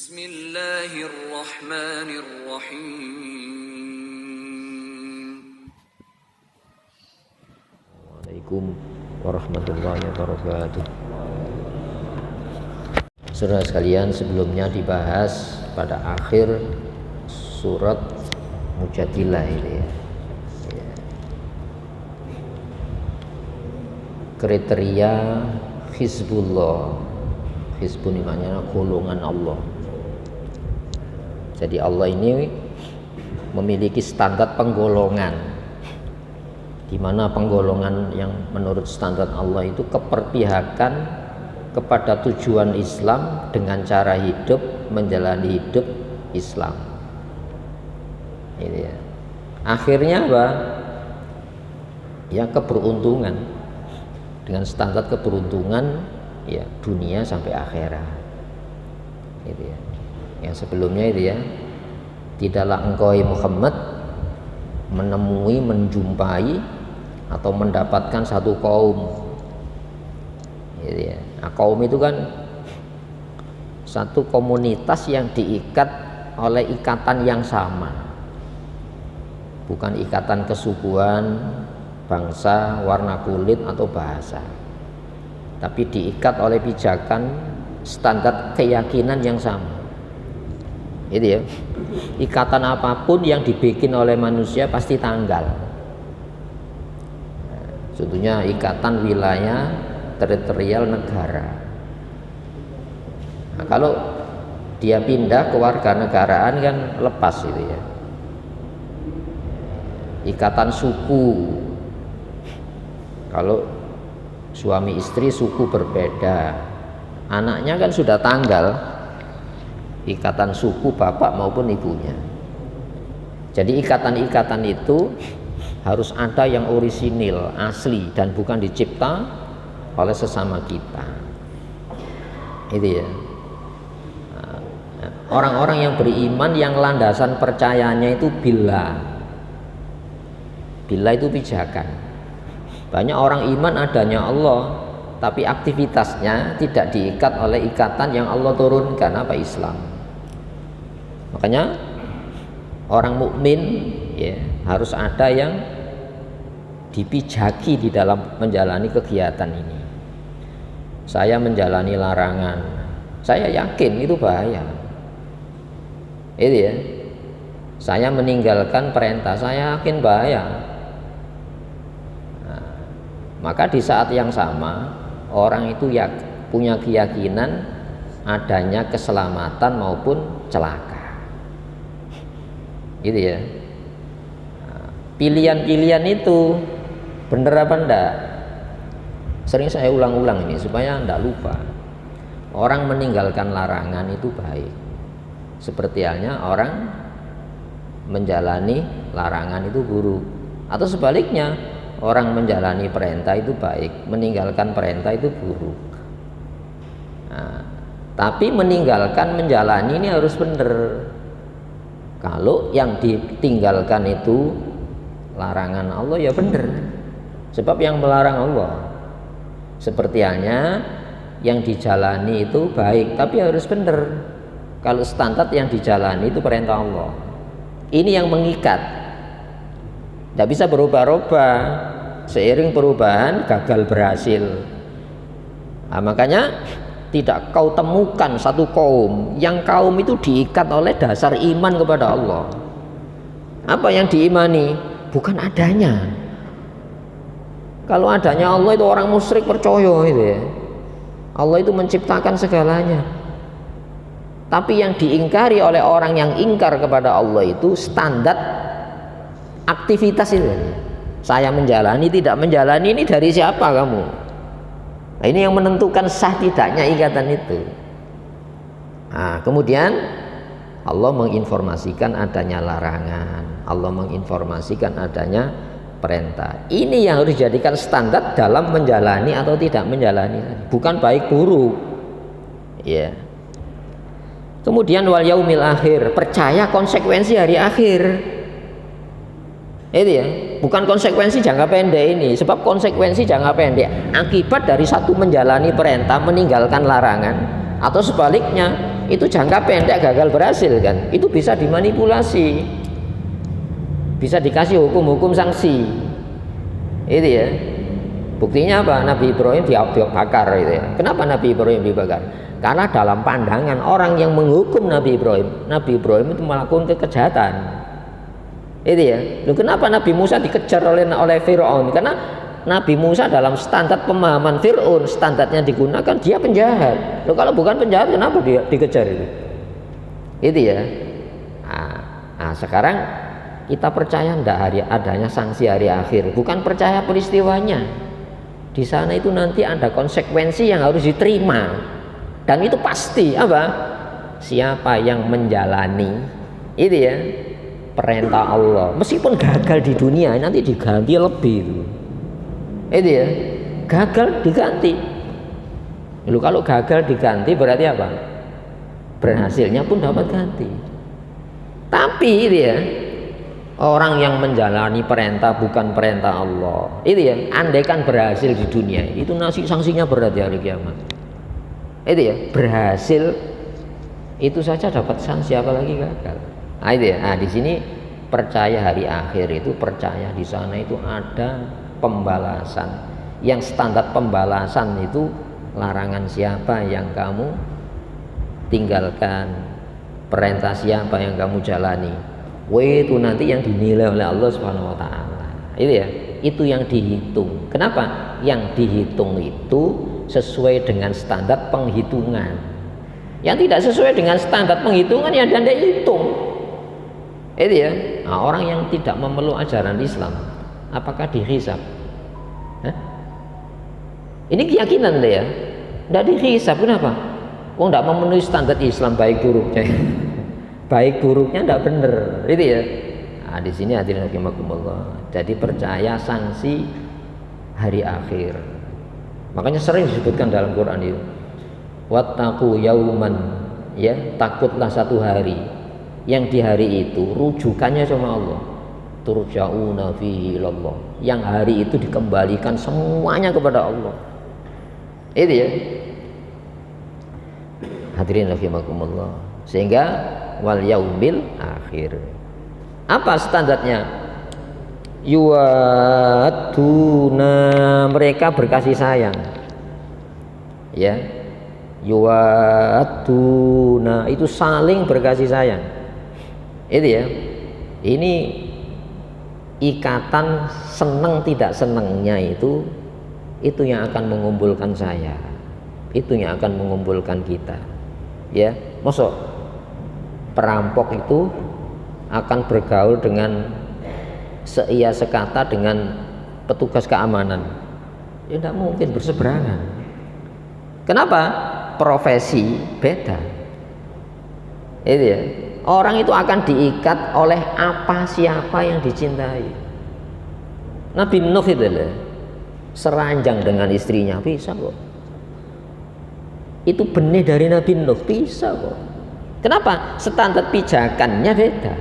Bismillahirrahmanirrahim. Assalamualaikum warahmatullahi wabarakatuh. Saudara sekalian, sebelumnya dibahas pada akhir surat Mujadilah ini ya. Kriteria Hizbullah. Hizbun ini maknanya golongan Allah. Jadi Allah ini memiliki standar penggolongan, di mana penggolongan yang menurut standar Allah itu keperpihakan kepada tujuan Islam dengan cara hidup, menjalani hidup Islam. Ini ya. Akhirnya apa? Ya keberuntungan, dengan standar keberuntungan ya dunia sampai akhirat. Gitu ya. Yang sebelumnya itu ya, tidaklah engkau Muhammad menemui, menjumpai atau mendapatkan satu kaum. Gitu ya. Nah, kaum itu kan satu komunitas yang diikat oleh ikatan yang sama. Bukan ikatan kesukuan, bangsa, warna kulit atau bahasa, tapi diikat oleh pijakan standar keyakinan yang sama. Itu ya. Ikatan apapun yang dibikin oleh manusia pasti tanggal. Contohnya ikatan wilayah teritorial negara. Nah, kalau dia pindah ke warganegaraan kan lepas itu ya. Ikatan suku, kalau suami istri suku berbeda, anaknya kan sudah tanggal ikatan suku bapak maupun ibunya. Jadi ikatan-ikatan itu harus ada yang orisinil, asli, dan bukan dicipta oleh sesama kita. Itu ya. Orang-orang yang beriman yang landasan percayanya itu billah. Billah itu pijakan. Banyak orang iman adanya Allah, tapi aktivitasnya tidak diikat oleh ikatan yang Allah turunkan, apa Islam. Makanya orang mukmin ya harus ada yang dipijaki di dalam menjalani kegiatan ini. Saya menjalani larangan, saya yakin itu bahaya. Itu ya. Saya meninggalkan perintah, saya yakin bahaya. Maka di saat yang sama orang itu ya punya keyakinan adanya keselamatan maupun celaka. Gitu ya. Pilihan-pilihan itu benar apa enggak? Sering saya ulang-ulang ini supaya enggak lupa. Orang meninggalkan larangan itu baik. Seperti halnya orang menjalani larangan itu buruk. Atau sebaliknya, orang menjalani perintah itu baik, meninggalkan perintah itu buruk. Nah, tapi meninggalkan menjalani ini harus benar. Kalau yang ditinggalkan itu larangan Allah ya benar, sebab yang melarang Allah. Seperti halnya yang dijalani itu baik, tapi harus benar. Kalau standar yang dijalani itu perintah Allah. Ini yang mengikat. Tidak bisa berubah-ubah. Seiring perubahan gagal berhasil. Nah, makanya tidak kau temukan satu kaum yang kaum itu diikat oleh dasar iman kepada Allah. Apa yang diimani? Bukan adanya. Kalau adanya Allah itu orang musyrik percaya itu ya. Allah itu menciptakan segalanya. Tapi yang diingkari oleh orang yang ingkar kepada Allah itu standar aktivitas itu. Saya menjalani, tidak menjalani, ini dari siapa kamu? Nah, ini yang menentukan sah tidaknya ikatan itu. Nah, kemudian Allah menginformasikan adanya larangan, Allah menginformasikan adanya perintah. Ini yang harus dijadikan standar dalam menjalani atau tidak menjalani, bukan baik buruk. Ya. Kemudian wal yaumil akhir, percaya konsekuensi hari akhir. Itu ya, bukan konsekuensi jangka pendek ini, sebab konsekuensi jangka pendek akibat dari satu menjalani perintah meninggalkan larangan, atau sebaliknya itu jangka pendek gagal berhasil kan, itu bisa dimanipulasi, bisa dikasih hukum-hukum sanksi. Itu ya. Buktinya apa? Nabi Ibrahim dibakar gitu ya. Kenapa Nabi Ibrahim dibakar? Karena dalam pandangan orang yang menghukum Nabi Ibrahim itu melakukan kejahatan. Itu ya. Loh, kenapa Nabi Musa dikejar oleh Fir'aun? Karena Nabi Musa dalam standar pemahaman Fir'aun, standarnya digunakan dia penjahat. Loh, kalau bukan penjahat kenapa dia dikejar itu? Itu ya. Nah, sekarang kita percaya enggak adanya sanksi hari akhir? Bukan percaya peristiwanya. Di sana itu nanti ada konsekuensi yang harus diterima, dan itu pasti apa? Siapa yang menjalani itu ya perintah Allah, meskipun gagal di dunia nanti diganti lebih itu ya, gagal diganti. Lalu kalau gagal diganti berarti apa? Berhasilnya pun dapat ganti. Tapi itu ya, orang yang menjalani perintah bukan perintah Allah, itu ya, andaikan berhasil di dunia itu sanksinya berat di hari kiamat. Itu ya, berhasil itu saja dapat sanksi, apalagi gagal. Nah, itu ya. Nah, di sini percaya hari akhir itu percaya di sana itu ada pembalasan. Yang standar pembalasan itu larangan siapa yang kamu tinggalkan, perintah siapa yang kamu jalani. Itu nanti yang dinilai oleh Allah Subhanahu wa taala. Itu ya, itu yang dihitung. Kenapa? Yang dihitung itu sesuai dengan standar penghitungan. Yang tidak sesuai dengan standar penghitungan yang tidak dihitung. Itu ya. Nah, orang yang tidak memeluk ajaran Islam, apakah dihisab? Ini keyakinan ya. Tidak dihisab. Kenapa? Oh, tidak memenuhi standar Islam baik buruknya. Baik buruknya tidak benar, itu ya. Nah, di sini hadirin rahimakumullah. Jadi percaya sanksi hari akhir. Makanya sering disebutkan dalam Quran itu. Wattaqu yauman, ya, takutlah satu hari. Yang di hari itu rujukannya sama Allah. Turja'una fihi ilallah. Yang hari itu dikembalikan semuanya kepada Allah. Itu ya. Hadirin rahimakumullah. Sehingga wal yaumil akhir. Apa standarnya? Yuwaduna, mereka berkasih sayang. Ya. Yuwaduna itu saling berkasih sayang. Itu ya. Ini ikatan senang tidak senangnya itu yang akan mengumpulkan saya. Itu yang akan mengumpulkan kita. Ya, masuk perampok itu akan bergaul dengan seia sekata dengan petugas keamanan, ya tidak mungkin berseberangan. Kenapa? Profesi beda. Itu ya, orang itu akan diikat oleh apa siapa yang dicintai. Nabi Nuh itu seranjang dengan istrinya, bisa kok. Itu benih dari Nabi Nuh, bisa kok. Kenapa? Standar pijakannya beda.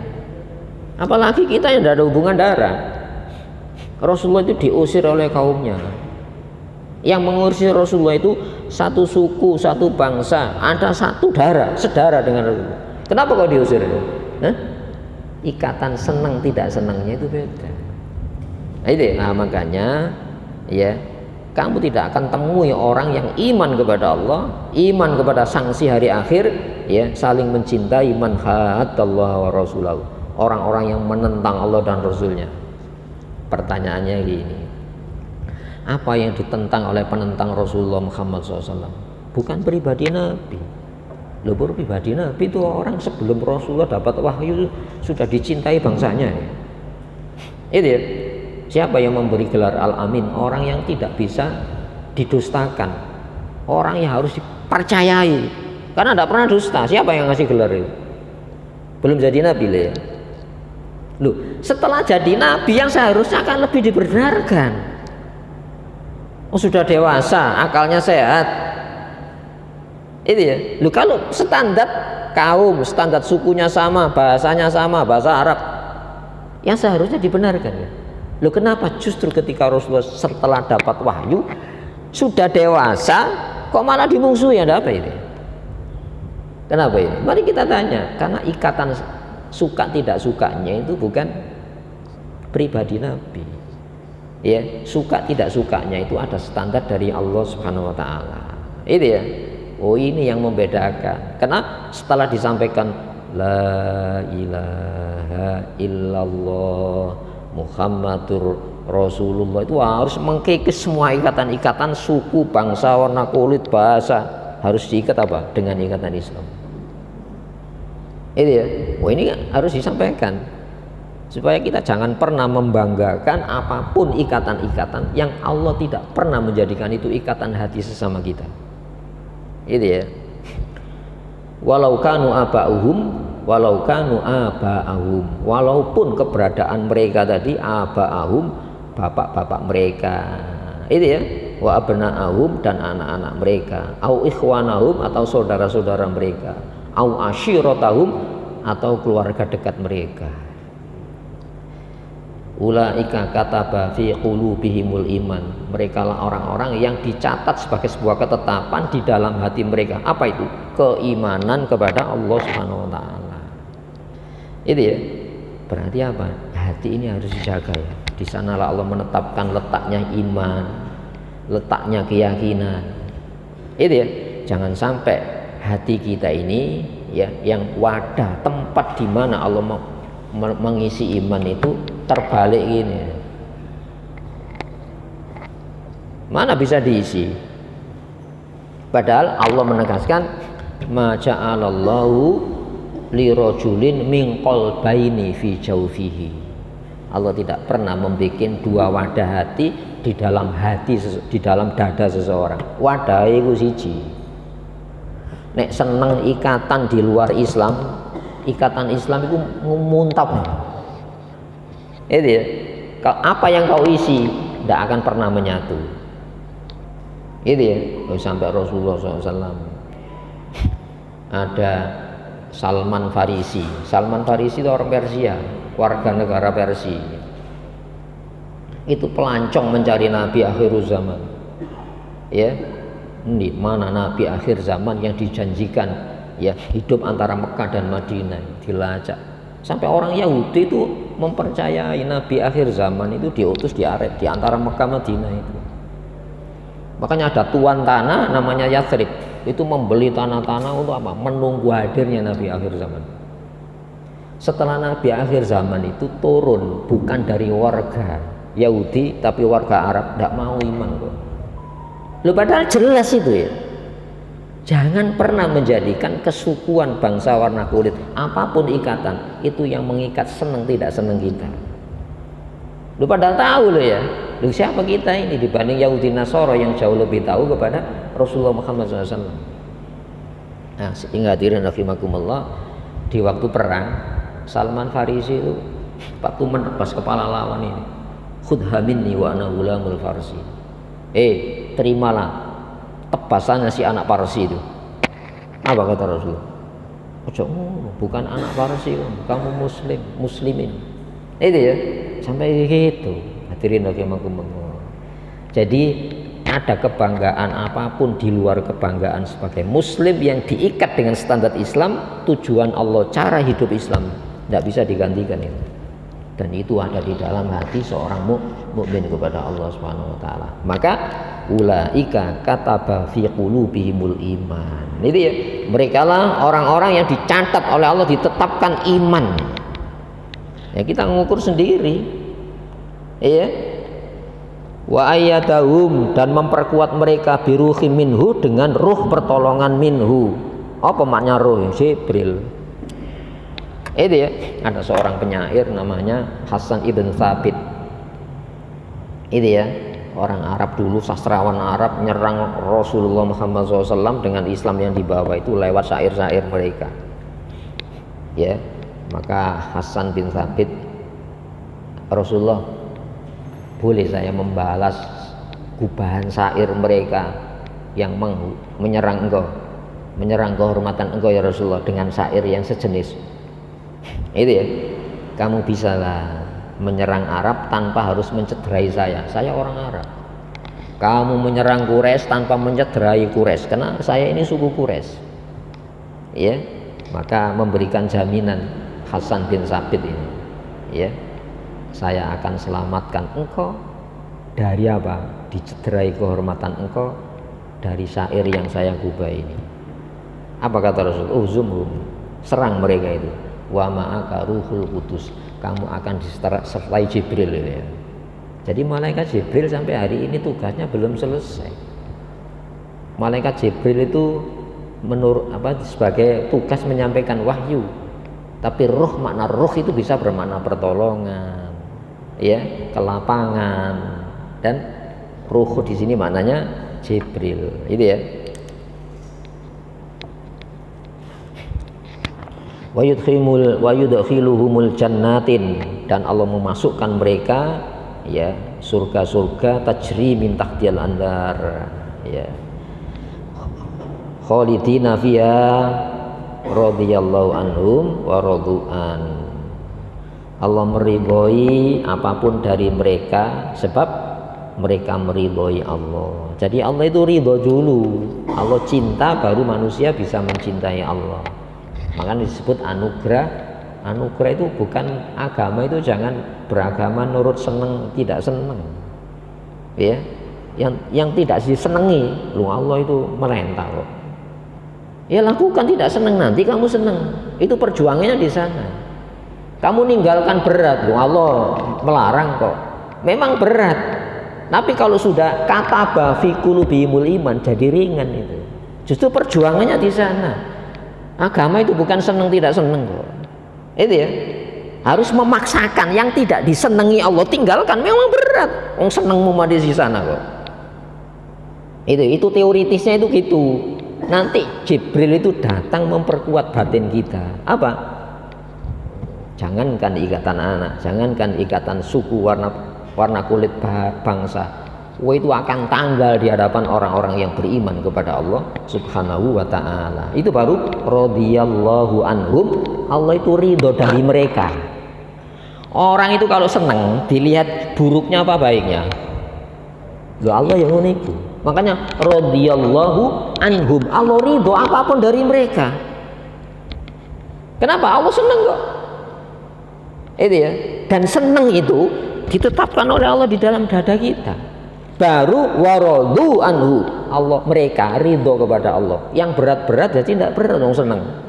Apalagi kita yang tidak ada hubungan darah. Rasulullah itu diusir oleh kaumnya. Yang mengusir Rasulullah itu satu suku, satu bangsa, ada satu darah, sedara dengan Rasulullah. Kenapa kau diusir itu? Ikatan senang tidak senangnya itu beda. Nah, itu. Nah, makanya ya, kamu tidak akan temui orang yang iman kepada Allah, iman kepada sanksi hari akhir, ya, saling mencintai man hadallahu wa rasulahu, orang-orang yang menentang Allah dan Rasulnya. Pertanyaannya gini, apa yang ditentang oleh penentang Rasulullah Muhammad SAW? Bukan pribadi Nabi. Loh, pribadi Nabi itu orang sebelum Rasulullah dapat wahyu sudah dicintai bangsanya. Itu ya. Siapa yang memberi gelar Al-Amin? Orang yang tidak bisa didustakan, orang yang harus dipercayai karena tidak pernah dusta. Siapa yang ngasih gelar itu? Belum jadi Nabi ya. Loh, setelah jadi Nabi yang seharusnya akan lebih dibenarkan. Oh, sudah dewasa, akalnya sehat. Itu ya. Loh, kalau standar kaum, standar sukunya sama, bahasanya sama, bahasa Arab, yang seharusnya dibenarkan ya. Loh, kenapa justru ketika Rasulullah setelah dapat wahyu sudah dewasa kok malah dimungsuhi? Ada apa ini? Kenapa ini? Mari kita tanya. Karena ikatan suka tidak sukanya itu bukan pribadi Nabi. Ya, suka tidak sukanya itu ada standar dari Allah Subhanahu wa taala. Itu ya. Oh, ini yang membedakan. Karena setelah disampaikan la ilaha illallah Muhammadur Rasulullah, itu harus mengkikis semua ikatan-ikatan suku, bangsa, warna kulit, bahasa, harus diikat apa? Dengan ikatan Islam. Itu ya. Oh, ini harus disampaikan supaya kita jangan pernah membanggakan apapun ikatan-ikatan yang Allah tidak pernah menjadikan itu ikatan hati sesama kita. Itu ya. Walau kanu aba'ahum, walaupun keberadaan mereka tadi aba'ahum, bapak-bapak mereka. Itu ya. Wa abna'ahum, dan anak-anak mereka, au ikhwanahum, atau saudara-saudara mereka, au asyiratahum, atau keluarga dekat mereka. Ulaika kataba fi qulubihimul iman. Mereka lah orang-orang yang dicatat sebagai sebuah ketetapan di dalam hati mereka. Apa itu? Keimanan kepada Allah Subhanahu wa taala. Itu ya. Berarti apa? Hati ini harus dijaga ya. Di sanalah Allah menetapkan letaknya iman, letaknya keyakinan. Itu ya. Jangan sampai hati kita ini ya, yang wadah, tempat di mana Allah mau mengisi iman itu terbalik gini. Mana bisa diisi? Padahal Allah menegaskan ma ja'alallahu li rajulin min qalbaini fi jawfihi. Allah tidak pernah membuat dua wadah hati di dalam di dalam dada seseorang. Wadah itu siji. Nek seneng ikatan di luar Islam, ikatan Islam itu muntap. Itu ya. Apa yang kau isi tidak akan pernah menyatu. Itu ya. Sampai Rasulullah SAW ada Salman Farisi. Salman Farisi itu orang Persia, warga negara Persia. Itu pelancong mencari Nabi akhir zaman. Ya, di mana Nabi akhir zaman yang dijanjikan ya hidup antara Mekah dan Madinah, dilacak. Sampai orang Yahudi itu mempercayai Nabi akhir zaman itu diutus di antara Mekah Madinah itu. Makanya ada tuan tanah namanya Yathrib, itu membeli tanah-tanah untuk apa? Menunggu hadirnya Nabi akhir zaman. Setelah Nabi akhir zaman itu turun, bukan dari warga Yahudi tapi warga Arab, tidak mau iman kok. Loh, padahal jelas itu ya. Jangan pernah menjadikan kesukuan bangsa warna kulit, apapun ikatan, itu yang mengikat senang tidak senang kita. Lu padahal tahu lo ya, lu siapa kita ini dibanding Yahudi Nasara yang jauh lebih tahu kepada Rasulullah Muhammad SAW. Nah, sehingga hadirin rahimakumullah, di waktu perang Salman Farisi itu waktu menerbas kepala lawan ini, khudha minni wa ana gulamul farsi. Terimalah tebasannya si anak Parsi itu. Apa kata Rasul? Bukan anak Parsi, kamu muslimin. Itu ya, sampai gitu. Hadirin rahimakumullah. Jadi ada kebanggaan apapun di luar kebanggaan sebagai muslim yang diikat dengan standar Islam, tujuan Allah, cara hidup Islam, tidak bisa digantikan itu. Dan itu ada di dalam hati seorang mukmin kepada Allah Subhanahu wa taala. Maka ulaika kataba fi qulubihimul iman. Itu ya, mereka lah orang-orang yang dicatat oleh Allah, ditetapkan iman. Ya, kita mengukur sendiri. Iya. Wa ayyadahum, dan memperkuat mereka biruhi minhu, dengan ruh pertolongan minhu. Apa makna ruh? Jibril. Itu ya, ada seorang penyair namanya Hasan ibn Thabit. Itu ya, orang Arab dulu, sastrawan Arab nyerang Rasulullah Muhammad SAW dengan Islam yang dibawa itu lewat syair-syair mereka. Ya, maka Hasan bin Thabit, Rasulullah, boleh saya membalas gubahan syair mereka yang menyerang kehormatan engkau ya Rasulullah dengan syair yang sejenis. Itu ya, kamu bisalah menyerang Arab tanpa harus mencederai saya orang Arab. Kamu menyerang Quraisy tanpa mencederai Quraisy, karena saya ini suku Quraisy. ya, maka memberikan jaminan Hasan bin Sabit ini, ya, saya akan selamatkan engkau dari apa? Dicederai kehormatan engkau dari syair yang saya gubah ini. Apa kata Rasul? Uzumhum, serang mereka itu. Wa ma'aka ruhul qudus, kamu akan disertai Jibril ya. Jadi malaikat Jibril sampai hari ini tugasnya belum selesai. Malaikat Jibril itu menurut sebagai tugas menyampaikan wahyu. Tapi roh, makna roh itu bisa bermakna pertolongan, ya, kelapangan, dan ruh di sini maknanya Jibril, itu ya. Wa yudkhiluhumul jannatin, dan Allah memasukkan mereka, ya, surga-surga tajri min tahtiyal anhar, ya, khalidina fiha radhiyallahu anhum wa radu'an. Allah meridhoi apapun dari mereka sebab mereka meridhoi Allah. Jadi Allah itu ridho dulu, Allah cinta baru manusia bisa mencintai Allah. Makanya disebut anugerah. Anugerah itu bukan agama, itu jangan beragama nurut seneng tidak seneng, ya, yang tidak disenangi. Lu Allah itu merentah kok. Ya lakukan, tidak senang nanti kamu senang. Itu perjuangannya di sana. Kamu ninggalkan berat, Allah melarang kok. Memang berat. Tapi kalau sudah kataba fi qulubihimul iman, jadi ringan itu. Justru perjuangannya di sana. Agama itu bukan senang tidak senang kok. Itu ya. Harus memaksakan yang tidak disenangi Allah tinggalkan, memang berat. Yang senangmu mah di sana kok. Itu teoritisnya itu gitu. Nanti Jibril itu datang memperkuat batin kita. Apa? Jangankan ikatan anak, jangankan ikatan suku, warna kulit bangsa. Wah, itu akan tanggal di hadapan orang-orang yang beriman kepada Allah Subhanahu wa ta'ala. Itu baru radhiyallahu anhum, Allah itu ridho dari mereka. Orang itu kalau senang dilihat buruknya apa baiknya? Loh, Allah yang unik. Makanya radhiyallahu anhum, Allah ridho apapun dari mereka. Kenapa? Allah senang kok. Itu ya. Dan senang itu ditetapkan oleh Allah di dalam dada kita. Baru waradu anhu, Allah, mereka ridho kepada Allah. Yang berat-berat jadi tidak berat, dong, senang.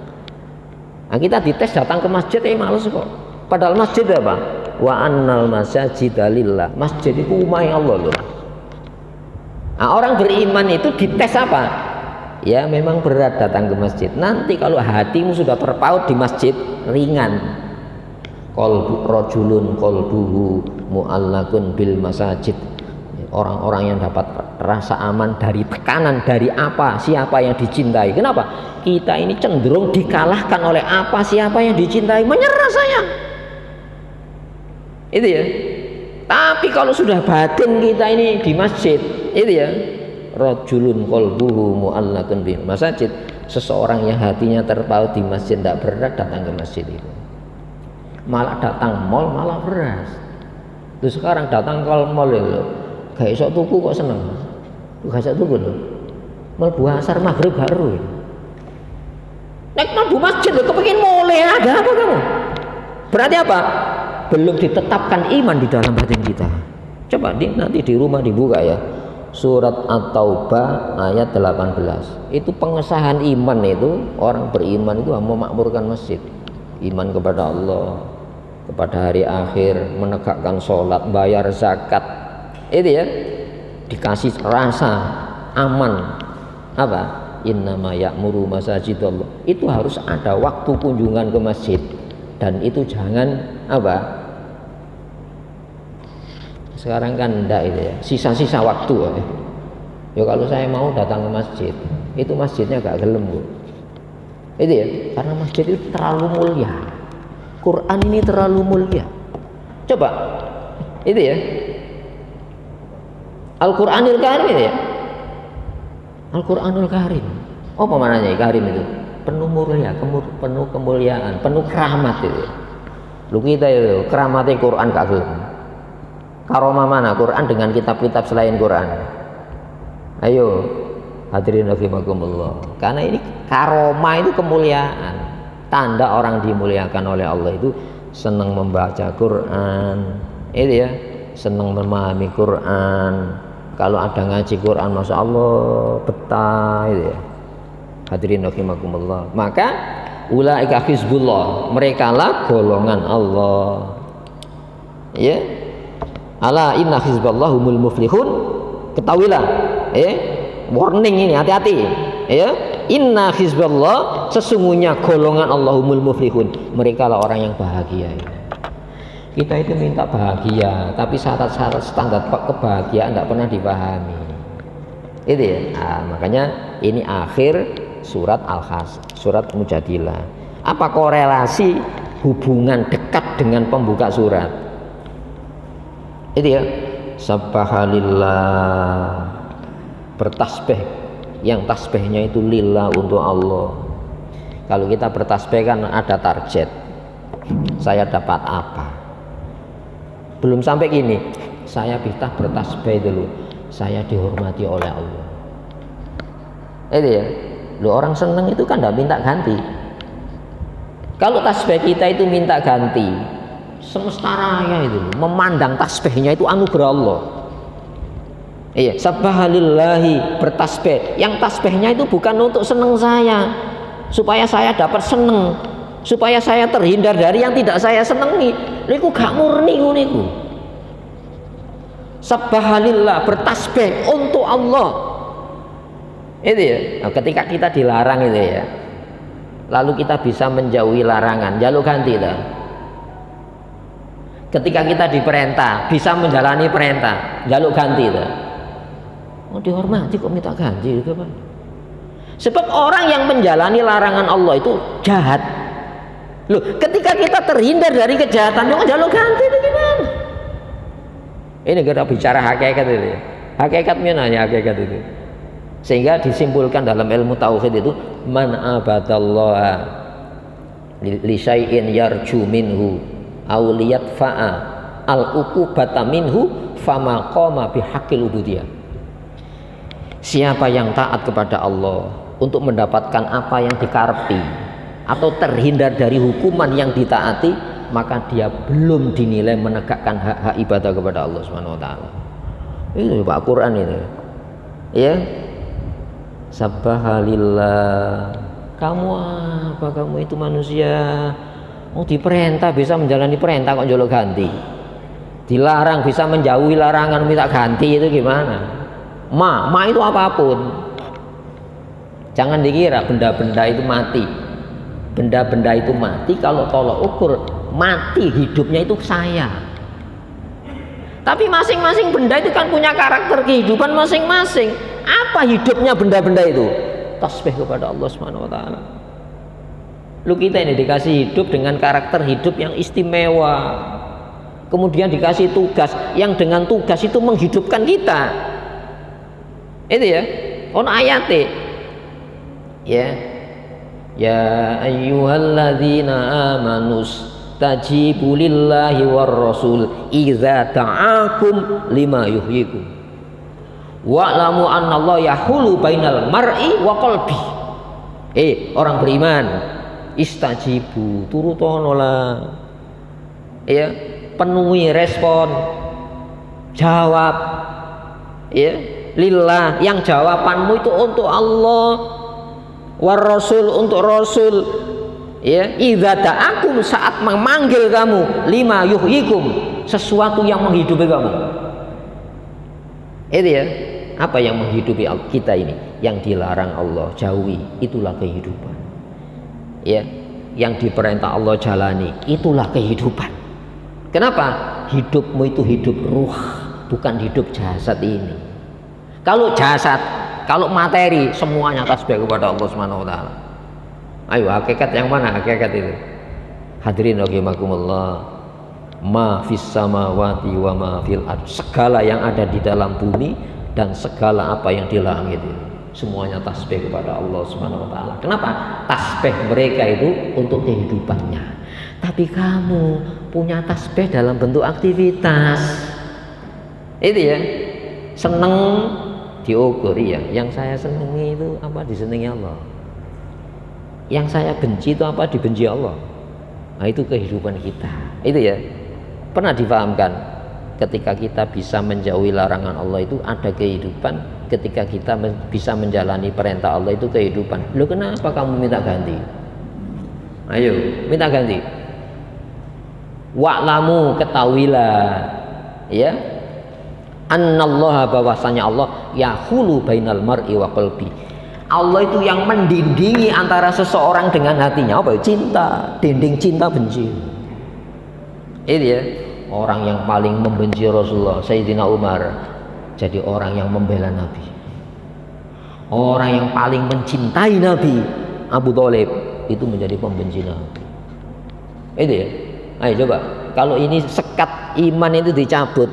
Nah, kita dites datang ke masjid males kok. Padahal masjid apa? Wa annal masajida lillah. Masjid itu rumah Allah loh. Nah, orang beriman itu dites apa? Ya memang berat datang ke masjid. Nanti kalau hatimu sudah terpaut di masjid, ringan. Qalbu rajulun qalbuhu mu'allakun bil masajid. Orang-orang yang dapat rasa aman dari tekanan, dari apa, siapa yang dicintai. Kenapa? Kita ini cenderung dikalahkan oleh apa, siapa yang dicintai, menyerah saya. Itu ya. Tapi kalau sudah batin kita ini di masjid, itu ya, rajulun qalbuhu mu'allakun bil masajid, seseorang yang hatinya terpaut di masjid tidak berat datang ke masjid itu. Malah datang mall malah berat. Terus sekarang datang ke mall ya, gak iso tuku kok seneng. Gak iso tuku lho. Mlebu asar maghrib gak ero. Nek mlebu masjid lho kepengin mulai ada apa kamu? Berarti apa? Belum ditetapkan iman di dalam batin kita. Coba nanti di rumah dibuka ya, surat At-Taubah ayat 18. Itu pengesahan iman itu, orang beriman itu memakmurkan masjid. Iman kepada Allah, kepada hari akhir, menegakkan sholat, bayar zakat. Itu ya, dikasih rasa aman. Apa? Innama ya'muru masajidallah. Itu harus ada waktu kunjungan ke masjid. Dan itu jangan apa? Sekarang kan enggak itu ya, sisa-sisa waktu ya. Ya kalau saya mau datang ke masjid, itu masjidnya gak gelem Bu. Itu ya, karena masjid itu terlalu mulia. Quran ini terlalu mulia. Coba, itu ya. Al-Quranul Karim itu ya. Al-Quranul Karim. Apa maknanya Karim itu? Penuh mulia, penuh kemuliaan, penuh keramat itu. Lu kita itu keramatnya Quran gak gelem. Karomah mana Quran dengan kitab-kitab selain Quran? Ayo, Hadirin rahimakumullah. Karena ini karomah itu kemuliaan. Tanda orang dimuliakan oleh Allah itu senang membaca Quran, itu ya, senang memahami Quran. Kalau ada ngaji Quran, masya Allah betah, itu ya. Hadirin rahimakumullah. Maka ulaika hizbullah, mereka lah golongan Allah. Ya, ala inna hizballahumul muflihun. Ketahuilah, warning ini, hati-hati, ya. Inna hizballah, sesungguhnya golongan Allahumul muflihun, mereka lah orang yang bahagia. Kita itu minta bahagia, tapi syarat-syarat standar kebahagiaan tidak pernah dipahami. Itu ya. Nah, makanya ini akhir surat surat Mujadilah. Apa korelasi hubungan dekat dengan pembuka surat? Itu ya. Subhanallah, bertasbih, yang tasbihnya itu lillah, untuk Allah. Kalau kita bertasbih kan ada target, saya dapat apa. Belum sampai gini, saya bisa bertasbih dulu, saya dihormati oleh Allah. Itu ya. Loh, orang seneng itu kan tidak minta ganti. Kalau tasbih kita itu minta ganti, semesta raya itu memandang tasbihnya itu anugerah Allah. Iya, subhanallahi, bertasbih. Yang tasbihnya itu bukan untuk seneng saya, supaya saya dapat seneng, supaya saya terhindar dari yang tidak saya senengi. Niku gak murni niku. Subhanallah, bertasbih untuk Allah. Itu ya. Nah, ketika kita dilarang itu ya, lalu kita bisa menjauhi larangan, jaluk ganti dah. Ketika kita diperintah, bisa menjalani perintah, jaluk ganti dah. Oh, dihormati kok minta ganti gitu, Pak. Sebab orang yang menjalani larangan Allah itu jahat. Loh, ketika kita terhindar dari kejahatan, kok jaluk ganti itu gimana? Ini kita bicara hakikat itu. Hakikatnya nanya hakikat itu. Sehingga disimpulkan dalam ilmu tauhid itu, man abadallaha li syai'in yarju minhu aw liyadfa'a al-uqubata minhu fama qama bihaqqil ubudiyah. Siapa yang taat kepada Allah untuk mendapatkan apa yang dikarepi atau terhindar dari hukuman yang ditaati, maka dia belum dinilai menegakkan hak-hak ibadah kepada Allah Subhanahu wa taala. Ini Pak Quran ini. Ya. Subhanallah. Kamu apa? Kamu itu manusia. Mau diperintah bisa menjalani perintah kok jolok ganti. Dilarang bisa menjauhi larangan minta ganti, itu gimana? Ma itu apapun. Jangan dikira benda-benda itu mati. Benda-benda itu mati kalau tolok ukur mati hidupnya itu saya. Tapi masing-masing benda itu kan punya karakter kehidupan masing-masing. Apa hidupnya benda-benda itu? Tasbih kepada Allah Subhanahu wa taala. Lu kita ini dikasih hidup dengan karakter hidup yang istimewa. Kemudian dikasih tugas yang dengan tugas itu menghidupkan kita. Itu ya, on ayate ya, ya ayyuhalladzina amanus tajibu lillahi war rasul idza ta'akum lima yuhyikum wa'lamu annallaha yahulu bainal mar'i wa qalbi. Orang beriman, istajibu, turutonola, ya, penuhi respon, jawab, ya. Lillah, yang jawabanmu itu untuk Allah, war rasul, untuk rasul, ya. Idza ta'akum, saat memanggil kamu, lima yuhyikum, sesuatu yang menghidupi kamu. Itu ya, apa yang menghidupi kita ini? Yang dilarang Allah jauhi, itulah kehidupan. Ya, yang diperintah Allah jalani, itulah kehidupan. Kenapa? Hidupmu itu hidup ruh, bukan hidup jasad ini. Kalau jasad, kalau materi, semuanya tasbih kepada Allah Subhanahu wa taala. Ayo, hakikat yang mana hakikat itu? Hadirin rahimakumullah. Ma fis samawati wa ma fil ard. Segala yang ada di dalam bumi dan segala apa yang di langit itu, semuanya tasbih kepada Allah Subhanahu wa taala. Kenapa? Tasbih mereka itu untuk kehidupannya. Tapi kamu punya tasbih dalam bentuk aktivitas. Itu ya. Seneng diukur ya. Yang saya senangi itu apa disenangi Allah. Yang saya benci itu apa dibenci Allah. Nah, itu kehidupan kita. Itu ya. Pernah difahamkan ketika kita bisa menjauhi larangan Allah itu ada kehidupan, ketika kita bisa menjalani perintah Allah itu kehidupan. Loh, kenapa kamu minta ganti? Ayo, minta ganti. Wa'lamu, ketahuilah ya, annallaha, bahwasanya Allah yahulu bainal mar'i wa qalbi. Allah itu yang mendindingi antara seseorang dengan hatinya. Apa? Cinta, dinding cinta benci. Itu ya. Orang yang paling membenci Rasulullah, Sayyidina Umar, jadi orang yang membela Nabi. Orang yang paling mencintai Nabi, Abu Thalib, itu menjadi pembenci Nabi. Itu ya. Ayo coba, kalau ini sekat iman itu dicabut,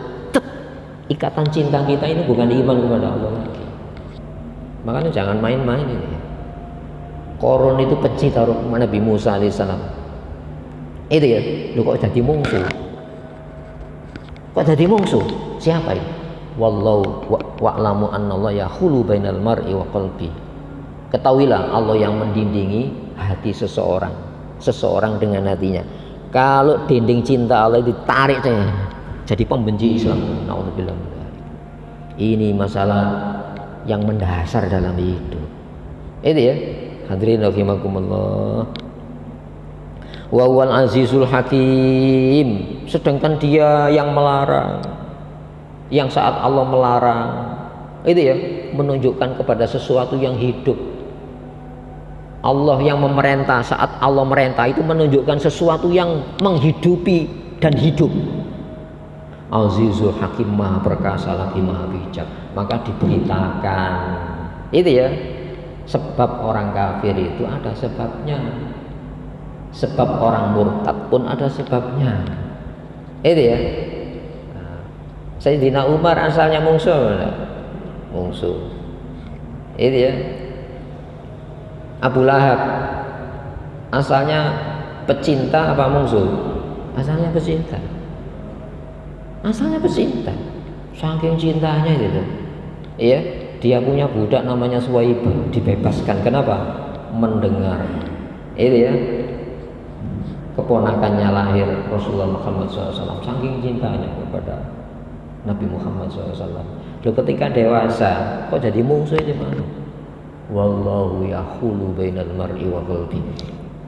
ikatan cinta kita ini bukan iman kepada Allah lagi. Makanya jangan main-main ini. Korun itu peci taruh Nabi Musa alaihissalam. Itu ya, lu kok jadi musuh? Kok jadi musuh? Siapa itu? Wallahu wa'lamu annallaha yahulu bainal mar'i wa qalbi. Ketahuilah Allah yang mendindingi hati seseorang dengan hatinya. Kalau dinding cinta Allah ditarik jadi pembenci Islam. Nauzubillah. Ini masalah yang mendasar dalam hidup. Itu ya. Hadirin rahimakumullah. Wa huwal azizul hakim. Sedangkan dia yang melarang. Yang saat Allah melarang, itu ya, menunjukkan kepada sesuatu yang hidup. Allah yang memerintah, saat Allah merintah itu menunjukkan sesuatu yang menghidupi dan hidup. Azizul hakim, maha perkasa lagi maha bijak. Maka diberitakan, itu ya, sebab orang kafir itu ada sebabnya. Sebab orang murtad pun ada sebabnya. Itu ya. Sayyidina Umar asalnya musuh. Itu ya. Abu Lahab asalnya pecinta apa musuh? Asalnya pecinta. Saking cintanya gitu. Iya, dia punya budak namanya Suwaibah, dibebaskan. Kenapa? Mendengar. Itu ya. Keponakannya lahir Rasulullah Muhammad SAW, saking cintanya kepada Nabi Muhammad SAW. Loh, ketika dewasa kok jadi musuh aja mana? Wallahu yahulu bainal mar'i wa qalbi.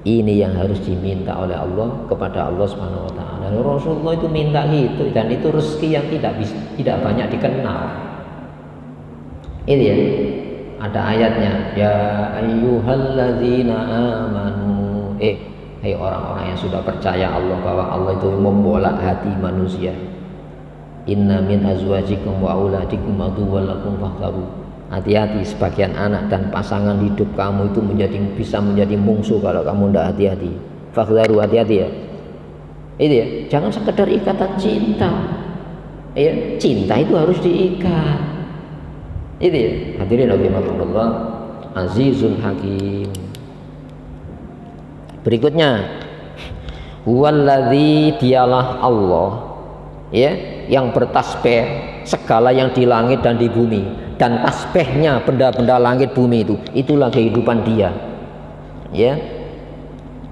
Ini yang harus diminta oleh Allah kepada Allah Subhanahu wa taala. Rasulullah itu minta gitu, dan itu rezeki yang tidak banyak dikenal. Ini ya. Ada ayatnya, ya ayyuhalladzina amanu. Hai orang-orang yang sudah percaya Allah, bahwa Allah itu membolak hati manusia. Inna min azwajikum wa auladikum aduwwan lakum fahdharu. Hati-hati, sebagian anak dan pasangan hidup kamu itu bisa menjadi musuh kalau kamu tidak hati-hati. Fahdharu, hati-hati ya. Itu ya, jangan sekedar ikatan cinta. Ya, cinta itu harus diikat. Itu ya. Hadirin rahimakumullah, azizul hakim. Berikutnya, huwallazi, dialah Allah ya, yang bertasbih segala yang di langit dan di bumi, dan tasbihnya benda-benda langit bumi itulah kehidupan dia ya.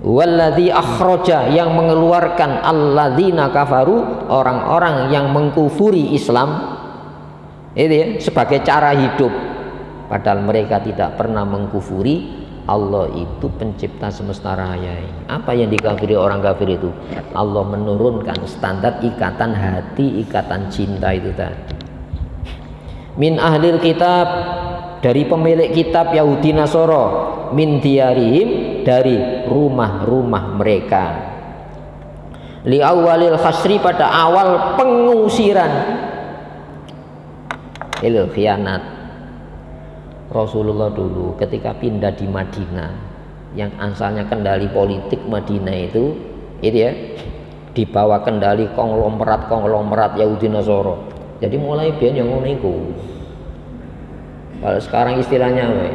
Wallazi akhraja, yang mengeluarkan alladzina kafaru, orang-orang yang mengkufuri Islam, itu ya, sebagai cara hidup, padahal mereka tidak pernah mengkufuri Allah. Itu pencipta semesta raya. Apa yang dikafiri orang kafir itu? Allah menurunkan standar ikatan hati, ikatan cinta itu tadi. Min ahlil kitab, dari pemilik kitab Yahudi Nasoro, min diyarihim, dari rumah-rumah mereka, li awalil khasri, pada awal pengusiran, ilal khianat. Rasulullah dulu ketika pindah di Madinah, yang asalnya kendali politik Madinah itu ya, dibawa kendali konglomerat Yahudi Nasoro. Jadi mulai biar yang ngono iku. Kalau sekarang istilahnya apa ya?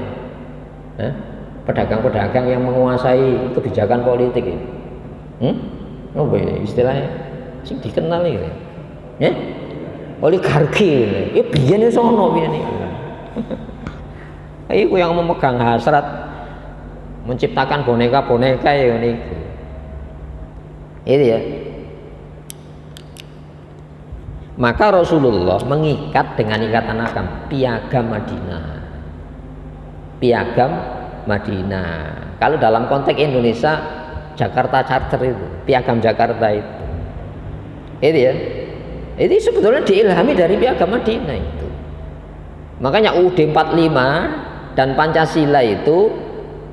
Pedagang-pedagang yang menguasai kebijakan politik ya. Apa ya istilahnya? Sing dikenal iki. Ya? Oligarki. Ya biyen iso ono biyen iki. Iku yang memegang hasrat menciptakan boneka-boneka ya ini. Itu ya. Maka Rasulullah mengikat dengan ikatan agam piagam Madinah. Piagam Madinah. Kalau dalam konteks Indonesia Jakarta Charter itu, piagam Jakarta itu. Itu ya. Itu sebetulnya diilhami dari piagam Madinah itu. Makanya UUD 45 dan Pancasila itu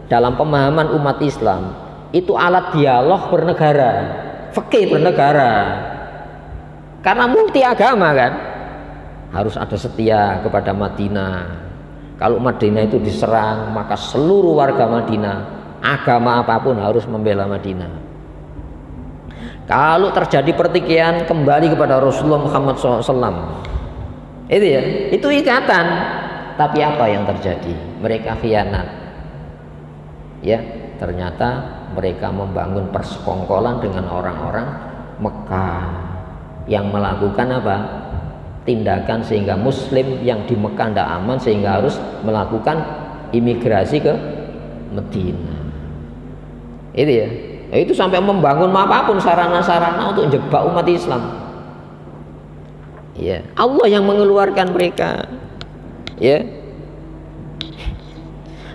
dalam pemahaman umat Islam itu alat dialog bernegara, fikih bernegara. Karena multi agama kan, harus ada setia kepada Madinah. Kalau Madinah itu diserang, maka seluruh warga Madinah, agama apapun harus membela Madinah. Kalau terjadi pertikaian, kembali kepada Rasulullah Muhammad SAW. Itu ya, itu ikatan. Tapi apa yang terjadi? Mereka khianat. Ya, ternyata mereka membangun persekongkolan dengan orang-orang Mekah yang melakukan apa? Tindakan sehingga Muslim yang di Mekah tidak aman, sehingga harus melakukan imigrasi ke Madinah. Itu ya. Itu sampai membangun apapun sarana-sarana untuk jebak umat Islam. Ya, Allah yang mengeluarkan mereka. Ya.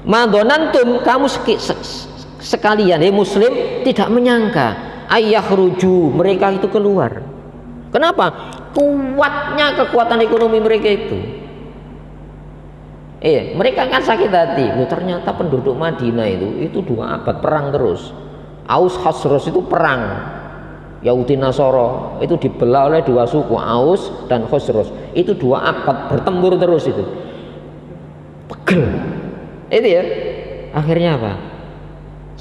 Madonantum, kamu sekalian Muslim tidak menyangka ayakhruju, mereka itu keluar. Kenapa? Kuatnya kekuatan ekonomi mereka itu. Mereka kan sakit hati. Loh, ternyata penduduk Madinah itu 2 abad perang terus. Aus Khazraj itu perang. Yahudi Nasoro itu dibelah oleh 2 suku, Aus dan Khazraj. Itu 2 abad bertempur terus itu. Pegel. Itu ya. Akhirnya apa?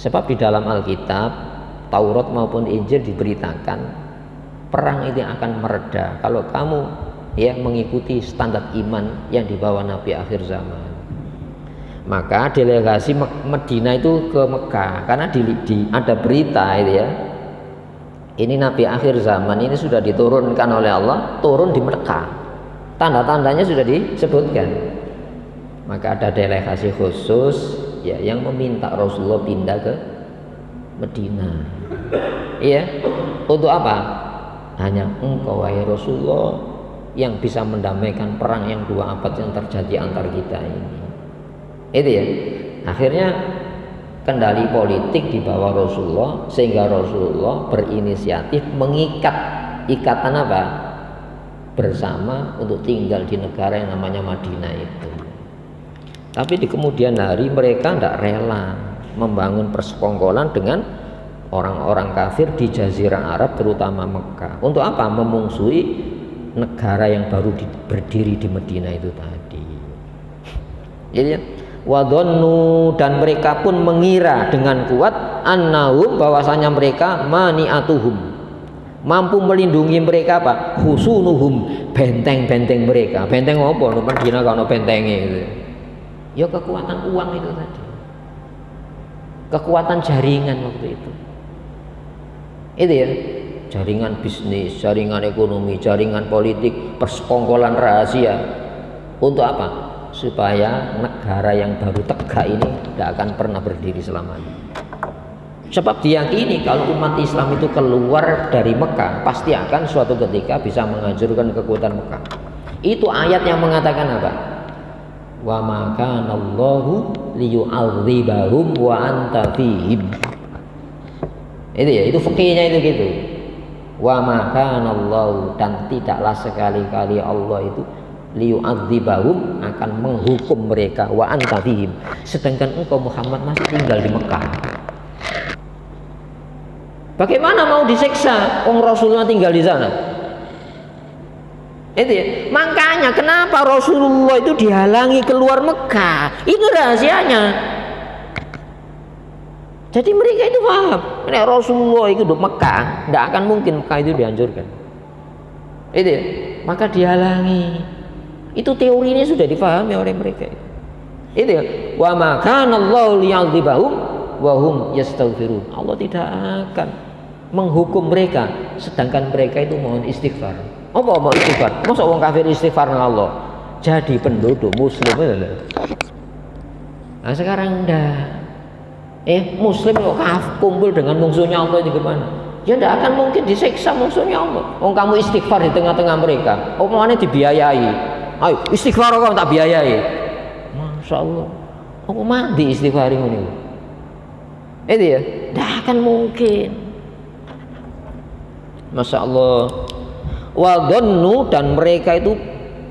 Sebab di dalam Alkitab, Taurat maupun Injil diberitakan perang itu akan mereda kalau kamu ya mengikuti standar iman yang dibawa Nabi akhir zaman. Maka delegasi Madinah itu ke Mekah karena ada berita itu ya. Ini Nabi akhir zaman ini sudah diturunkan oleh Allah, turun di Mekah. Tanda-tandanya sudah disebutkan. Maka ada delegasi khusus ya yang meminta Rasulullah pindah ke Madinah. Iya. Untuk apa? Hanya engkau wahai Rasulullah yang bisa mendamaikan perang yang 2 abad yang terjadi antar kita ini. Itu ya. Akhirnya kendali politik di bawah Rasulullah, sehingga Rasulullah berinisiatif mengikat ikatan apa? Bersama untuk tinggal di negara yang namanya Madinah itu. Tapi di kemudian hari mereka tidak rela membangun persekongkolan dengan orang-orang kafir di Jazirah Arab, terutama Mekah. Untuk apa? Memungsuhi negara yang baru berdiri di Madinah itu tadi. Jadi wadhannu, dan mereka pun mengira dengan kuat annahum, bahwasanya mereka mani'atuhum, mampu melindungi mereka apa? Husunuhum, benteng-benteng mereka. Benteng apa? Madinah kalau bentengnya itu. Ya kekuatan uang itu tadi. Kekuatan jaringan waktu itu. Itu ya, jaringan bisnis, jaringan ekonomi, jaringan politik, persekongkolan rahasia. Untuk apa? Supaya negara yang baru tegak ini tidak akan pernah berdiri selamanya. Sebab diyakini kalau umat Islam itu keluar dari Mekah, pasti akan suatu ketika bisa menghancurkan kekuatan Mekah. Itu ayat yang mengatakan apa? Wa ma kana Allahu liyu'adzibahum wa anta fihim. Itu ya, itu fikihnya itu gitu. Wa ma kana Allah, dan tidaklah sekali-kali Allah itu liyu'adzibahum, akan menghukum mereka, wa anta fihim, sedangkan engkau Muhammad masih tinggal di Mekah. Bagaimana mau disiksa orang Rasulullah tinggal di sana? Itu ya. Makanya kenapa Rasulullah itu dihalangi keluar Mekah? Itu rahasianya. Jadi mereka itu paham, nek Rasulullah itu di Mekah, tidak akan mungkin Mekah itu dihancurkan. Itu ya. Maka dihalangi. Itu teori ini sudah dipahami oleh mereka. Itu ya. Wa ma kana Allahu liya'dzibahum wa hum yastaghfirun. Allah tidak akan menghukum mereka sedangkan mereka itu mohon istighfar. Apa mau istighfar? Masa orang kafir istighfar dengan Allah? jadi penduduk muslim. Nah sekarang enggak. Muslim kok kumpul dengan musuhnya Allah itu gimana? Ya enggak akan mungkin disiksa musuhnya Allah. Kamu istighfar di tengah-tengah mereka. Mana dibiayai. Ayo istighfar kamu tak biayai. Masya Allah. Aku mandi istighfar ini. Itu ya, enggak akan mungkin. Masya Allah. Wa dhannu, dan mereka itu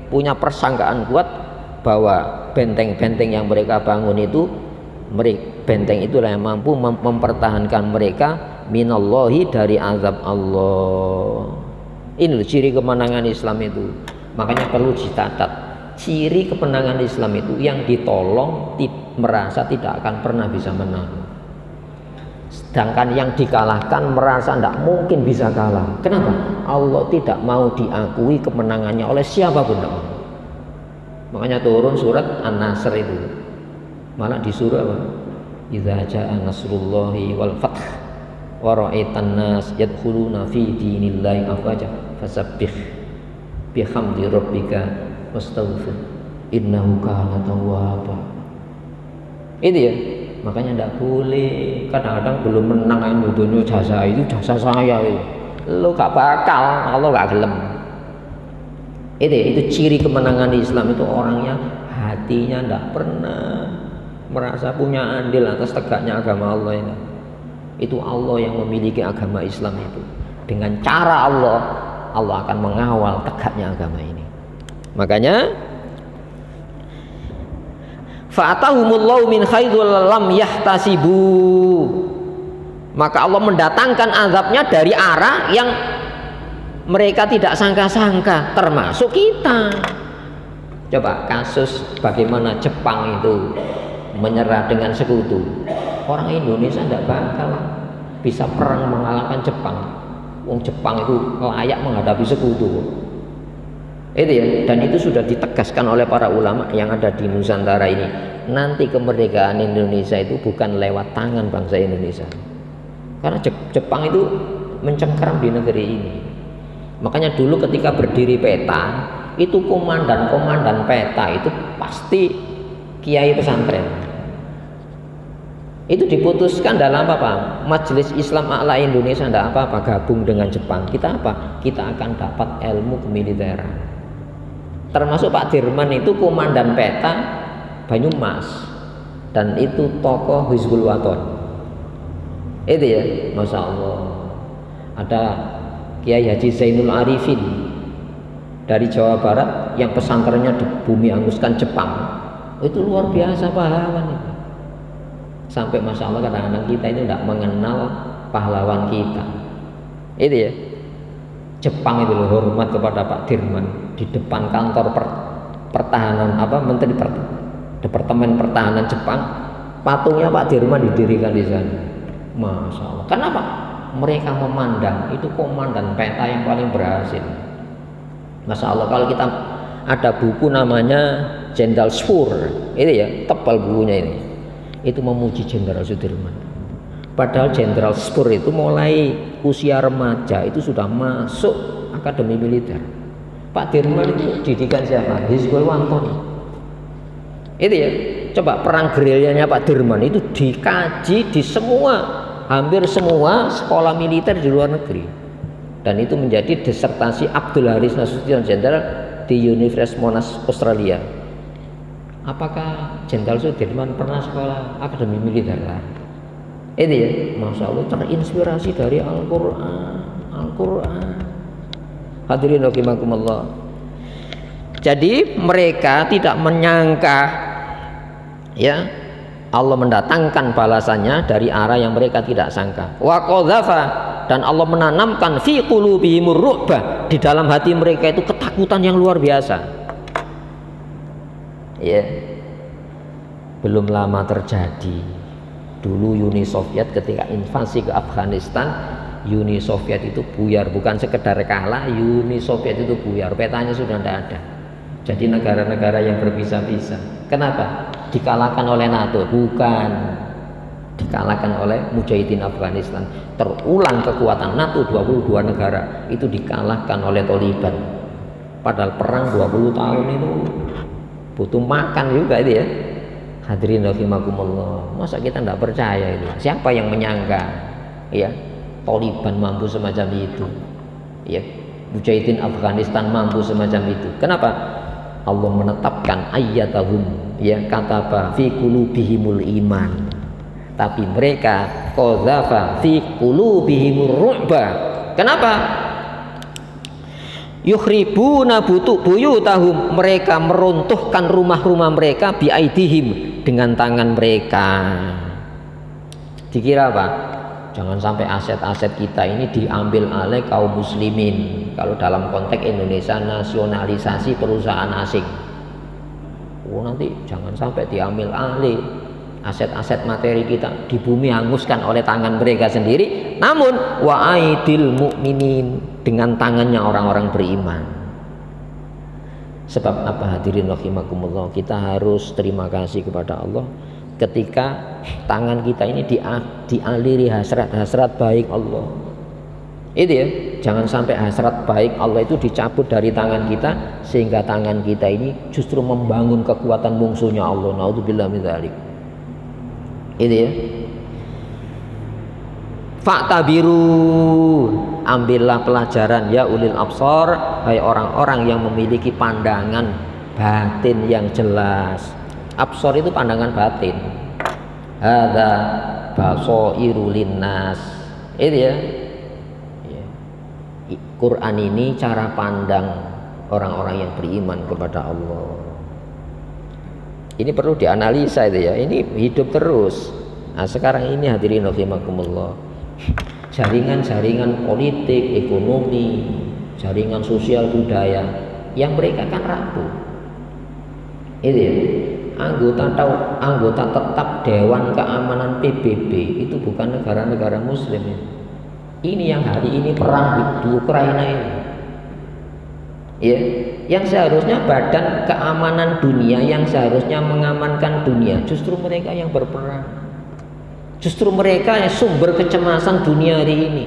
punya persangkaan kuat bahwa benteng-benteng yang mereka bangun itu, benteng itulah yang mampu mempertahankan mereka minallahi, dari azab Allah. Ini loh ciri kemenangan Islam itu. Makanya perlu dicatat, ciri kemenangan Islam itu yang ditolong merasa tidak akan pernah bisa menang, sedangkan yang dikalahkan merasa tidak mungkin bisa kalah. Kenapa? Allah tidak mau diakui kemenangannya oleh siapapun. Makanya turun surat An-Nasr itu, malah disuruh apa? Idza jaa nasrullahi wal fath wa ra'aitan nas yadkhuluna fi dinillahi afwaja fasabbih bihamdi rabbika wastaghfir innahu kana tawwaba. Itu ya. Makanya tidak boleh, kadang-kadang belum menang yang jasa itu jasa saya itu. Lo gak bakal, Allah gak gelem. Itu ciri kemenangan Islam itu, orangnya hatinya tidak pernah merasa punya andil atas tegaknya agama Allah ini. Itu Allah yang memiliki agama Islam itu. Dengan cara Allah akan mengawal tegaknya agama ini. Makanya fa'atahumullahu min haitsu lam yahtasibu, maka Allah mendatangkan azabnya dari arah yang mereka tidak sangka-sangka, termasuk kita. Coba kasus bagaimana Jepang itu menyerah dengan sekutu. Orang Indonesia tidak bakal bisa perang mengalahkan Jepang. Jepang itu layak menghadapi sekutu. Itu ya, dan itu sudah ditegaskan oleh para ulama yang ada di Nusantara ini. Nanti kemerdekaan Indonesia itu bukan lewat tangan bangsa Indonesia, karena Jepang itu mencengkeram di negeri ini. Makanya dulu ketika berdiri peta, itu komandan peta itu pasti kiai pesantren. Itu diputuskan dalam apa? Majelis Islam A'la Indonesia, tidak apa-apa gabung dengan Jepang. Kita apa? Kita akan dapat ilmu kemiliteran. Termasuk Pak Dirman itu komandan peta Banyumas, dan itu tokoh Hizbul Waton. Itu ya, Masya Allah. Ada Kiai Haji Zainul Arifin dari Jawa Barat yang pesantrennya di bumi anguskan Jepang. Itu luar biasa pahlawan itu. Sampai Masya Allah kadang-kadang kita itu tidak mengenal pahlawan kita. Itu ya, Jepang itu hormat kepada Pak Dirman di depan kantor pertahanan Menteri Departemen Pertahanan Jepang, patungnya Pak Dirman didirikan di sana. Masya Allah. Kenapa? Mereka memandang itu komandan peta yang paling berhasil. Masya Allah. Kalau kita ada buku namanya Jenderal Spur, itu ya, tebal bukunya ini. Itu memuji Jenderal Sudirman. Padahal Jenderal Spur itu mulai usia remaja itu sudah masuk akademi militer. Pak Dirman itu didikan siapa? Hizbul Waton. Itu ya, coba perang gerilyanya Pak Dirman itu dikaji di hampir semua sekolah militer di luar negeri, dan itu menjadi disertasi Abdul Haris Nasution Jenderal di Universitas Monash Australia. Apakah Jenderal Sudirman pernah sekolah akademi militer? Itu ya, Masya Allah, terinspirasi dari Al-Quran. Hadirin rahimakumullah. Jadi mereka tidak menyangka ya Allah mendatangkan balasannya dari arah yang mereka tidak sangka. Wa qadzafa, dan Allah menanamkan fi qulubihimur ru'bah, di dalam hati mereka itu ketakutan yang luar biasa. Ya. Belum lama terjadi. Dulu Uni Soviet ketika invasi ke Afghanistan, Uni Soviet itu buyar, bukan sekedar kalah, Uni Soviet itu buyar, petanya sudah tidak ada. Jadi negara-negara yang berpisah-pisah. Kenapa? Dikalahkan oleh NATO? Bukan, dikalahkan oleh Mujahidin Afghanistan. Terulang kekuatan NATO, 22 negara itu dikalahkan oleh Taliban. Padahal perang 20 tahun itu butuh makan juga itu ya. Hadirin rahimakumullah. Masa kita tidak percaya itu? Siapa yang menyangka ya Taliban mampu semacam itu? Ya, Mujahidin Afghanistan mampu semacam itu. Kenapa? Allah menetapkan ayyatahum ya kataba fi qulubihimul iman. Tapi mereka qadzafa fi qulubihimur ru'ba. Kenapa? Yukhribuna buyutahum, mereka meruntuhkan rumah-rumah mereka biaidihim, dengan tangan mereka. Dikira apa? Jangan sampai aset-aset kita ini diambil oleh kaum muslimin. Kalau dalam konteks Indonesia, nasionalisasi perusahaan asing. Nanti jangan sampai diambil alih aset-aset materi kita, di bumi hanguskan oleh tangan mereka sendiri. Namun wa aidil mukminin, dengan tangannya orang-orang beriman. Sebab apa hadirin rahimakumullah, kita harus terima kasih kepada Allah ketika tangan kita ini dialiri hasrat-hasrat baik Allah. Itu ya, jangan sampai hasrat baik Allah itu dicabut dari tangan kita, sehingga tangan kita ini justru membangun kekuatan musuhnya Allah. Naudzubillah min dzalik. Itu ya. Fa'tabiru, ambillah pelajaran ya ulil absar, hai orang-orang yang memiliki pandangan batin yang jelas. Absar itu pandangan batin. Hadza basairu linnas. Itu ya. Quran ini cara pandang orang-orang yang beriman kepada Allah. Ini perlu dianalisa itu ya. Ini hidup terus. Nah, sekarang ini hadirin rahimakumullah, jaringan-jaringan politik, ekonomi, jaringan sosial budaya yang mereka kan rapuh. Itu ya. Anggota tetap Dewan Keamanan PBB itu bukan negara-negara muslim ya. Ini yang hari ini perang di Ukraina ini. Ya, yang seharusnya badan keamanan dunia, yang seharusnya mengamankan dunia, justru mereka yang berperang. Justru mereka yang sumber kecemasan dunia hari ini.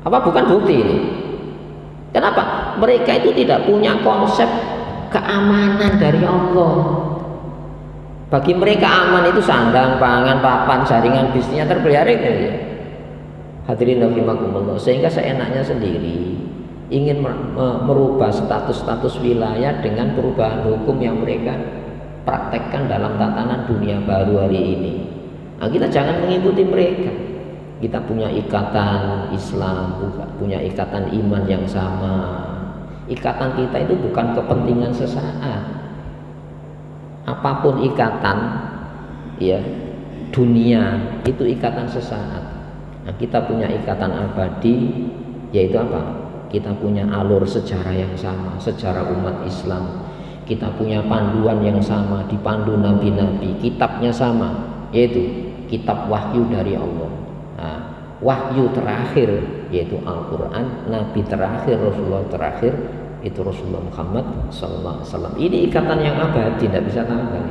Apa bukan bukti ini? Kenapa? Mereka itu tidak punya konsep keamanan dari Allah. Bagi mereka aman itu sandang, pangan, papan, jaringan bisnisnya terpelihara ya. Hadirin rahimakumullah, sehingga seenaknya sendiri ingin merubah status-status wilayah dengan perubahan hukum yang mereka praktekkan dalam tatanan dunia baru hari ini. Nah, kita jangan mengikuti mereka. Kita punya ikatan Islam, punya ikatan iman yang sama. Ikatan kita itu bukan kepentingan sesaat. Apapun ikatan ya dunia itu ikatan sesaat. Nah, kita punya ikatan abadi, yaitu apa? Kita punya alur sejarah yang sama, sejarah umat Islam. Kita punya panduan yang sama, dipandu nabi-nabi, kitabnya sama, yaitu kitab wahyu dari Allah. Nah, wahyu terakhir yaitu Al-Quran, nabi terakhir, Rasulullah terakhir itu Rasulullah Muhammad SAW. Ini ikatan yang abadi, tidak bisa tambah.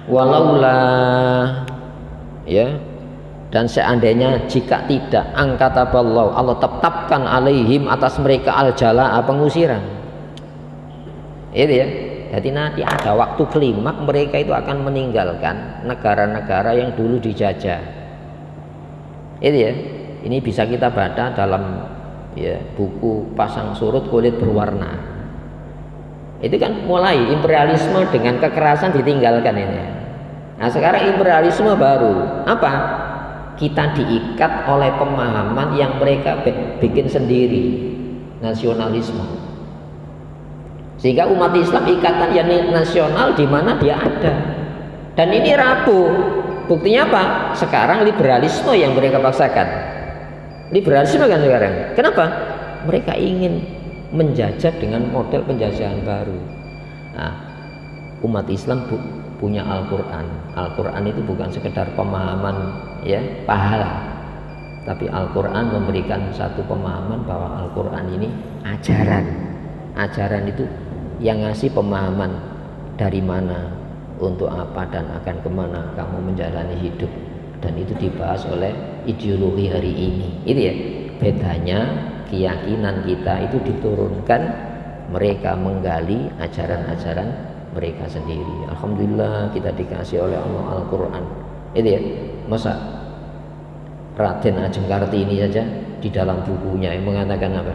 Walaulah ya, dan seandainya jika tidak angkataballahu, Allah tetapkan alaihim atas mereka al-jalaa, pengusiran. Itu ya. Jadi nanti ada waktu klimak mereka itu akan meninggalkan negara-negara yang dulu dijajah. Itu ya. Ini bisa kita baca dalam ya buku Pasang Surut Kulit Berwarna. Itu kan mulai imperialisme dengan kekerasan ditinggalkan ini. Nah, sekarang imperialisme baru. Apa? Kita diikat oleh pemahaman yang mereka bikin sendiri, nasionalisme. Sehingga umat Islam ikatan yang nasional di mana dia ada. Dan ini rapuh. Buktinya apa? Sekarang liberalisme yang mereka paksakan. Liberalisme kan sekarang. Kenapa? Mereka ingin menjajah dengan model penjajahan baru. Nah, umat Islam punya Al-Quran. Al-Quran itu bukan sekedar pemahaman ya pahala, tapi Al-Quran memberikan satu pemahaman bahwa Al-Quran ini ajaran itu yang ngasih pemahaman dari mana, untuk apa, dan akan kemana kamu menjalani hidup. Dan itu dibahas oleh ideologi hari ini. Itu ya bedanya keyakinan kita itu diturunkan, mereka menggali ajaran-ajaran mereka sendiri. Alhamdulillah kita dikasih oleh Allah Al-Quran. Itu ya, masa Raden Ajeng Kartini saja di dalam bukunya yang mengatakan apa?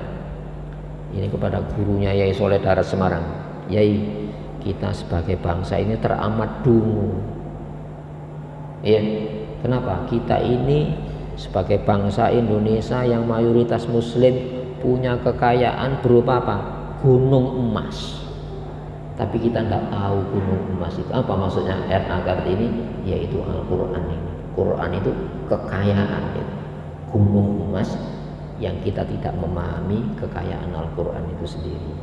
Ini kepada gurunya Yai Soleh Darat Semarang, Yai, kita sebagai bangsa ini teramat dungu. Ya, kenapa? Kita ini sebagai bangsa Indonesia yang mayoritas Muslim punya kekayaan berupa apa? Gunung emas. Tapi kita tidak tahu gunung emas itu apa maksudnya. R.A. Kartini yaitu Al-Quran ini. Quran itu kekayaan gitu. Gunung emas yang kita tidak memahami kekayaan Al-Quran itu sendiri.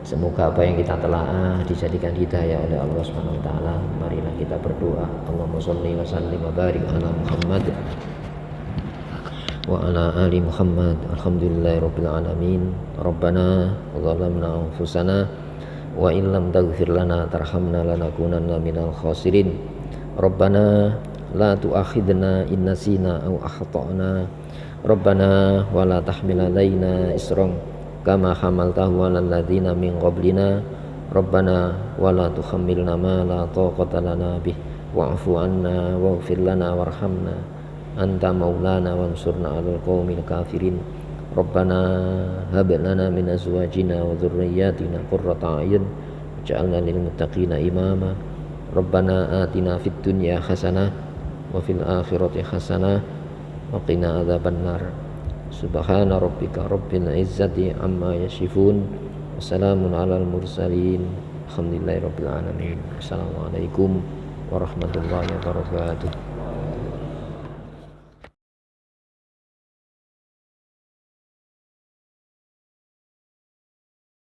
Semoga apa yang kita telah dijadikan hidayah oleh Allah Subhanahu wa taala. Marilah kita berdoa. Allahumma shalli wa sallim wa barik ala Muhammad wa ala ali Muhammad. Alhamdulillahirabbil alamin. Rabbana zalamna anfusana wa in lam taghfir lana tarhamna lanakunanna minal khasirin. Rabbana la tu'akhidna in nasina aw akhtana. Rabbana wa la tahmil alaina isran kama hamaltahu 'alal ladzina min qablina. Rabbana wa la tuhammilna ma la taqata lana bih wa'fu 'anna waghfir lana warhamna anta maulana wansurna 'alal qaumil kafirin. Rabbana hab lana min azwajina wa dhurriyyatina qurrata a'yun waj'alna lil muttaqina imama. Rabbana atina fid dunya hasanah wa fil akhirati hasanah wa qina adzabannar. Subhana rabbika rabbil izzati amma yasifun. Wassalamun alal mursalin. Alhamdulillahirabbil alamin. Assalamualaikum warahmatullahi wabarakatuh.